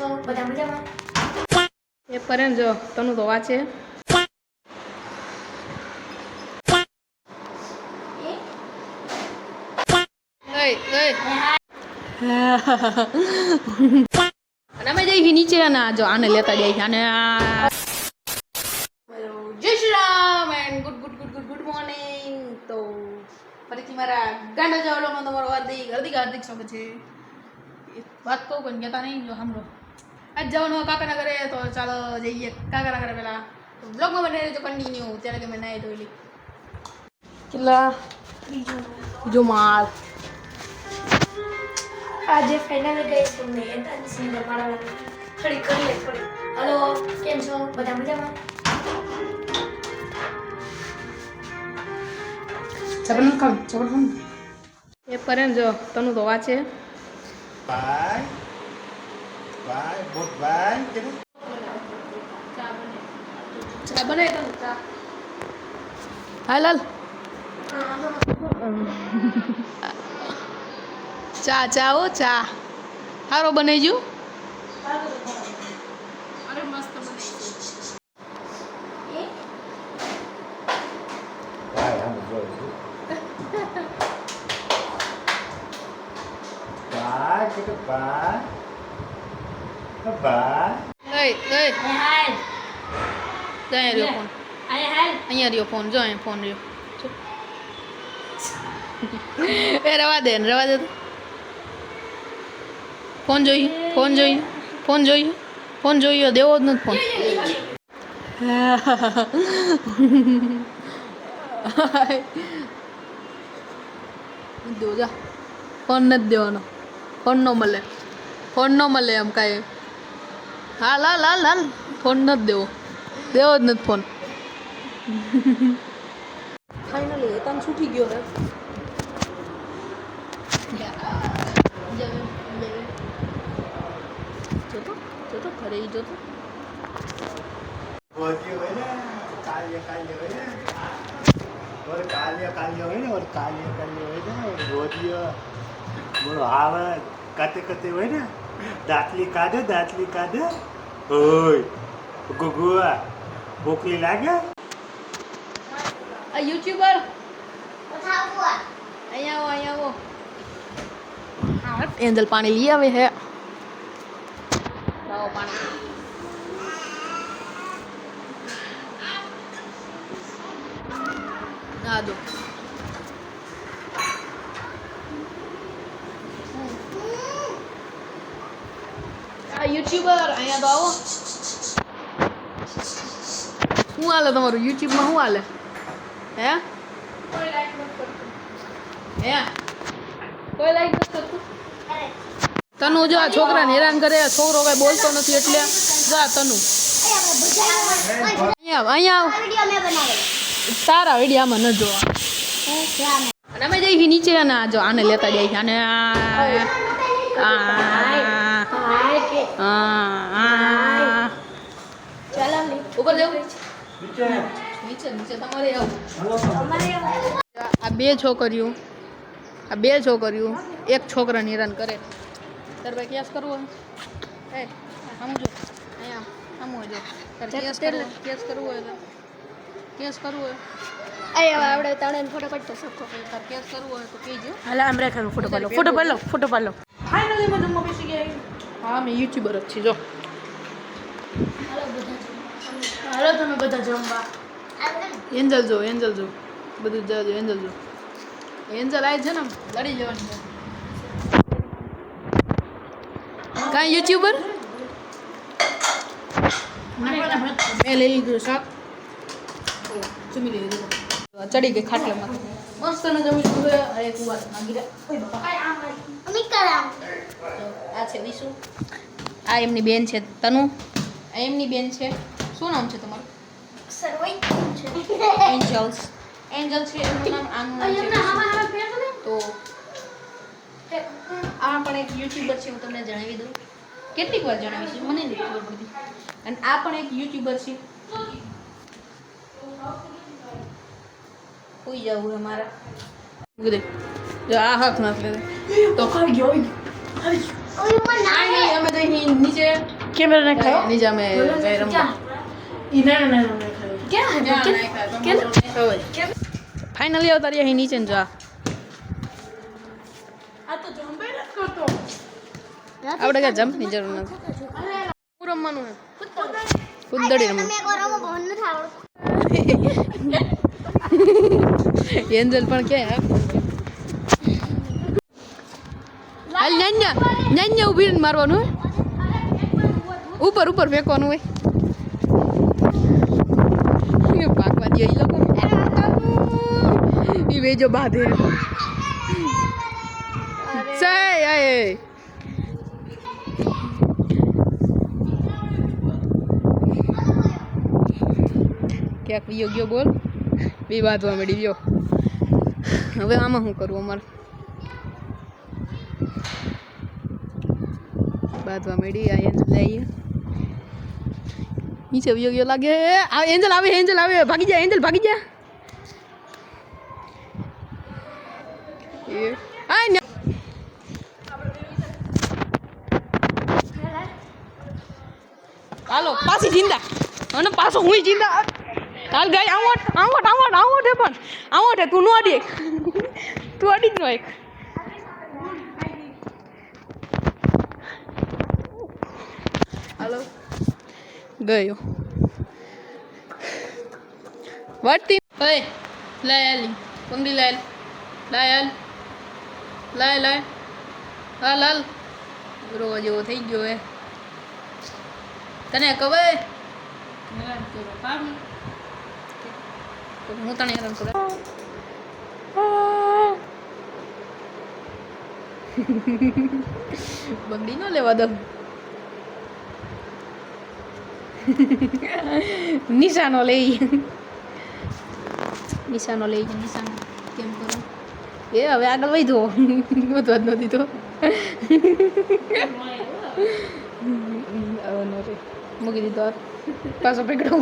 છો બધા મજામાં? એ પરેન જો તનુ તો વાંચે. અને અમે જઈ નીચે અને જો આને લેતા જાય છે. અને જય Shri Ram and good morning. તો ફરીથી મારા ગાંડા ચાવલોમાં તમારો હાર્દિક સ્વાગત છે. વાત કહું પણ કહેતા નહીં જો સાંભળો. આજ જવાનું કાકાના ઘરે, તો ચાલો જઈએ કાકાના ઘરે. પહેલાં બ્લોગમાં બને રહેજો કન્ટિન્યુ. ત્યારે કે મેં નાહી ધોઈ કેટલા બીજો માલ આજે ફાઇનલી ગઈ તમને એતાની મારવાની થોડી કરી લે થોડી. હલો, કેમ છો બધા મજામાં? જબરદસ્ત એ પરેન જો તનુ તો વાંચે. Bye. Bye. Goodbye. ચા બનાવી તને ચા. હાલ હાલ ચા ચા ઓ ચા સારો બનાવી જો. અરે મસ્ત બનાવી. Bye. I'm going to. Bye. Goodbye. Bye. અહીંયા રહ્યો ફોન. અહીંયા રહ્યો ફોન. જો અહીંયા ફોન રહ્યો. એ રવા દે ને રવા દે. ફોન જોઈએ દેવો જ નથી ફોન. જા ફોન નથી દેવાનો. ફોન ન મળે એમ કાંઈ. હાલ ફોન નથી દેવો જ નથી ફોન. ફાઇનલી તને છૂટી ગયો રે. જોતો ઘરે જોતો. Godi હોય ને કાલિયા હોય ને ઓર કાલિયા હોય ને ઓર કાલિયા હોય ને ઓર ગોદીઓ બોલો આવે કતે હોય ને દાંતલી કાઢે ઓય ગુગુઆ ભૂખલી લાગે. આ યુટ્યુબર અહીંયા આવો. એન્જલ પાણી લઈ આવે હે. લાવો પાણી. ના દો. આ યુટ્યુબર અહીંયા તો આવો. શું હાલે તમારું યુટ્યુબમાં? શું હાલે હે? કોઈ લાઈક નથી કરતું. તનુ જો આ છોકરાને હેરાન કરે. છોકરો કઈ બોલતો નથી એટલે જા તનુ અહીંયા તારા વિડીયામાં ન જોવા. અને અમે જઈ નીચે અને જો આને લેતા જાય છે. અને ઉપર જવું નીચે તમારે આવું. આ બે છોકરીઓ એક છોકરાને હેરાન કરે. તારે ભાઈ કેસ કરવો હે? સામું જો અહીંયા સામું જો. તારે કેસ કરવું હોય તો કેસ કરવું હોય. આપણે તણે ફોટો પાડતો સખો. તારે કેસ કરવું હોય તો કહેજો. હાલ આમ રાખો ફોટો પાડો. ફાઇનલી મેં જમવા બેસી ગયા. હા મેં યુટ્યુબર જ છે જો. હાલો તમે બધા જમવા. એન્જલ જો બધું જજો. એન્જલ આવી છે ને લડી જવાની છે. કાંઈ યુટ્યુબર મેં લઈ લીધું શાક. જમી લીધું. ચડી ગઈ ખાટલામાં મસ્ત ને જમી લીધું. અરે કુવા માંગી આ છે વિશુ. આ એમની બેન છે તનુ. આ એમની બેન છે. શું નામ છે તમારું? એન્જલ છે એમનું નામ. આનું નામ છે તો આ પણ એક યુટ્યુબર છે. હું તમને જણાવી દઉં. કેટલીક વાર જણાવીશ, મને નથી ખબર પડતી. અને આ પણ એક યુટ્યુબર છે. કોઈ જવું હે મારા. જો આ હાથ નાખ લે તો ખાઈ ગયો. અમે તો અહીં નીચે કેમેરા ના ખાયો નીચે અમે જઈ રમવા ઈ ના ના ના ક્યાં ફાઇનલી આવતા રહ્યા અહીં નીચે ને જા આ તો જમ્પે ન કરતો આપણે કઈ જમ્પની જરૂર નથી હું રમવાનું હે કુદડી રમવાનું એન્જલ પણ કે હાલ ન્યા ઊભી રહીને મારવાનું હોય ઉપર ઉપર ફેંકવાનું હોય પાકવા દે એ લોકો એ વેજો બાંધે ક્યાંક વિયો ગયો બોલ બે બાંધવા મળી ગયો હવે આમાં શું કરવું અમારે બાંધવા મળી આ એન્જલ લઈએ નીચે વિયો ગયો લાગે આ એન્જલ આવે ભાગી જા એન્જલ ભાગી જા હાલો પાછી જિંદા અને પાછો હું જિંદા હાલ ગાય આવટ હે પણ આવટ હે તું નો અડી તું અડી જ નો એક હાલો ગયો વાટી ઓય લાય આલી પંગડી લાય હાલ રોવા જેવો થઈ ગયો હે તને કવે હું તને હેરાન કરું બંગડી ન લેવા દઉં નિશાનો લઈ નિશાનો કેમ કરો એ હવે આગળ વધો વધવા જ નથી તો મૂકી દીધો પાછો પકડો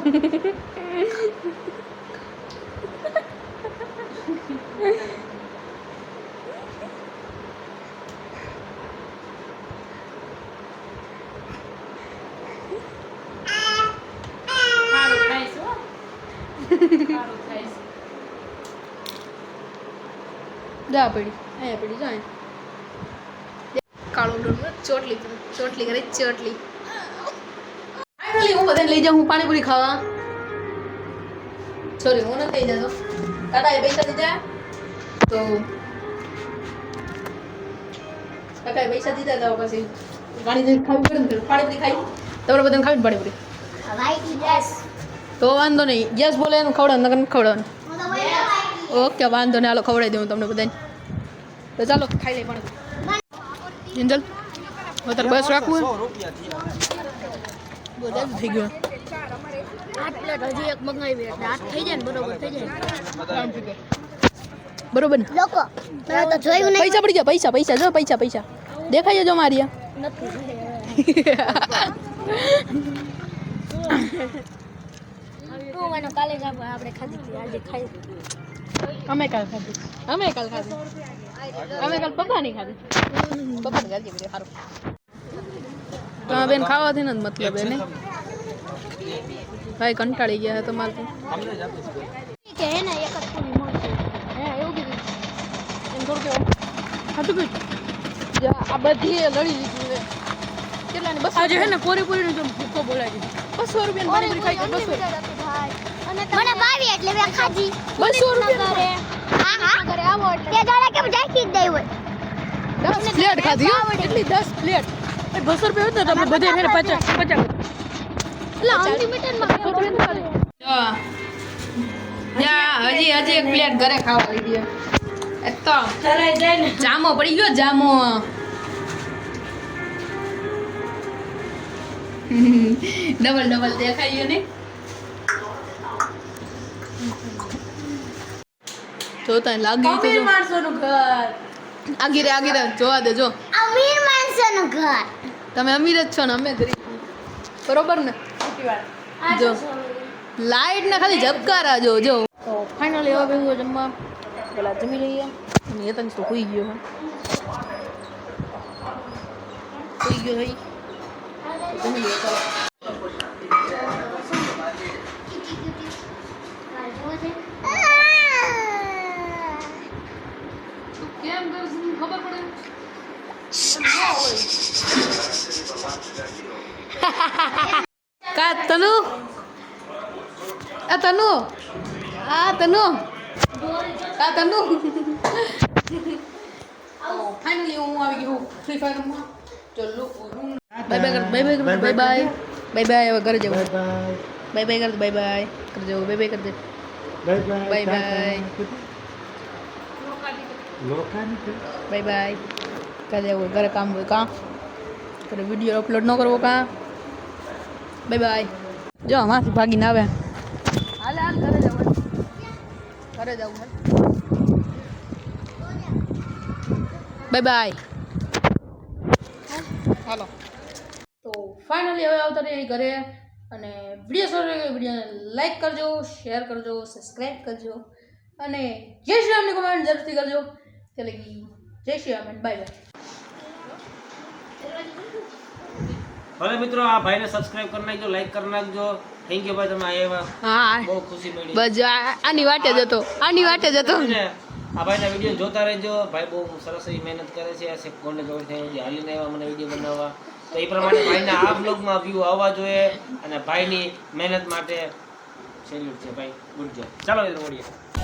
જા પડી અહીંયા પડી જા કાળો ચોટલી કરે ચોટલી ફાઇનલી હું બધાને લઈ જાઉં હું પાણીપુરી ખાવા સોરી હું નથી લઈ જતો કાકાએ પૈસા દીધા તો પછી પાણી ખાવી પડે ને પાણીપુરી ખાઈ તમારે બધાને ખાવી પાણીપુરી તો વાંધો નહીં ગેસ બોલે એનું ખવડાવવાનું નકર ખવડાવવાનું ઓકે વાંધો નહીં હાલો ખવડાવી દઉં તમને બધાને તો ચાલો ખાઈ લઈ પાણીપુરી એન્જલ અત્યારે બસ રાખવું બધા થઈ ગયો 8 પ્લેટ હજી એક મંગાવી એટલે 8 થઈ જાય ને બરોબર થઈ જાય બરોબર ને લોકો મેં તો જોયું નહીં પૈસા પડી ગયા પૈસા જો પૈસા દેખાય જો મારી તું મને કાલે જ આપણે ખાધી હતી આજે ખાઈ અમે કાલ ખાધી અમે કાલ પપ્પા નહીં ખાધી પપ્પા ને ગાડી સારું તો બેન ખાવાથી ને મતલબ એને ભાઈ કંટાળી ગયા હે તમારથી કે હે ને એક જ પૂરી મળશે હે એવું કીધું એમ થોડું કેવું સાચું કીધું આ બધી લડી લીધું છે કેટલા ને બસ આજે હે ને પૂરી જો ભૂખો બોલાય છે 200 રૂપિયા પાણીપુરી ખાઈ 200 અને મને ભાવી એટલે મેં ખાધી 200 રૂપિયા કરે હા કરે આવો એટલે તે દાડા કેમ જાખી જ દઈ હોય 10 પ્લેટ ખાધી એટલી 10 પ્લેટ 200 રૂપિયા હતા આપણે બધે મેરે 50 એટલે અનલિમિટેડ માં હજી એક પ્લેટ ઘરે ખાવા લીધી એ તો ચલાઈ જાય ને જામો પડી ગયો જામો ડબલ દેખાય ને જોતા લાગી તો જો માણસોનું ઘર આગી રે જોવા દે જો અમીર માણસોનું ઘર તમે અમીર જ છો ને અમે ગરીબ બરોબર ને જો લાઈટ ને ખાલી ઝબકારા જો તો ફાઇનલી હવે ભેગું જમવા પેલા જમી લઈએ અને એ તને તો હોઈ ગયો થઈ ગયો ભાઈ જમી લે ચાલો કેમ કરશ ખબર પડે કા તનુ આ તનુ ફાઇનલી હું આવી ગયો ફ્રી ફાયર રમવા ચલો બાય બાય હવે ઘરે જાવ બાય બાય બાય બાય કરી જાવ બાય બાય કરી દે બાય બાય બાય બાય કરી જાવ ઘરે કામ હોય કાં ઘરે વિડીયો અપલોડ ન કરવો કાં બાય બાય જો આમાંથી ભાગીને આવે હાલ ઘરે જાવ બાય બાય હાલો તો ફાઇનલી હવે આવતા રહીએ ઘરે અને વિડીયો સારો લાગે વિડીયોને લાઈક કરજો શેર કરજો સબસ્ક્રાઈબ કરજો અને જય શ્રી રામની કમેન્ટ જરૂરથી કરજો એટલે કે જય શ્રી રામ બાય બાય ભલે મિત્રો આ ભાઈને સબસ્ક્રાઇબ કરી નાખજો લાઈક કરી નાખજો થેન્ક યુ ભાઈ તમે આવ્યા હા બહુ ખુશી મળી બસ આની વાટે જ હતો આ ભાઈના વિડીયો જોતા રહેજો ભાઈ બહુ સરસ એવી મહેનત કરે છે આ ગોંડલ જોડે હાલીને આવ્યા મને વિડીયો બનાવવા તો એ પ્રમાણે ભાઈના આ બ્લોગમાં વ્યૂ આવવા જોઈએ અને ભાઈની મહેનત માટે સેલ્યુટ છે ભાઈ ગુડ જોબ ચાલો મિત્રો મળીએ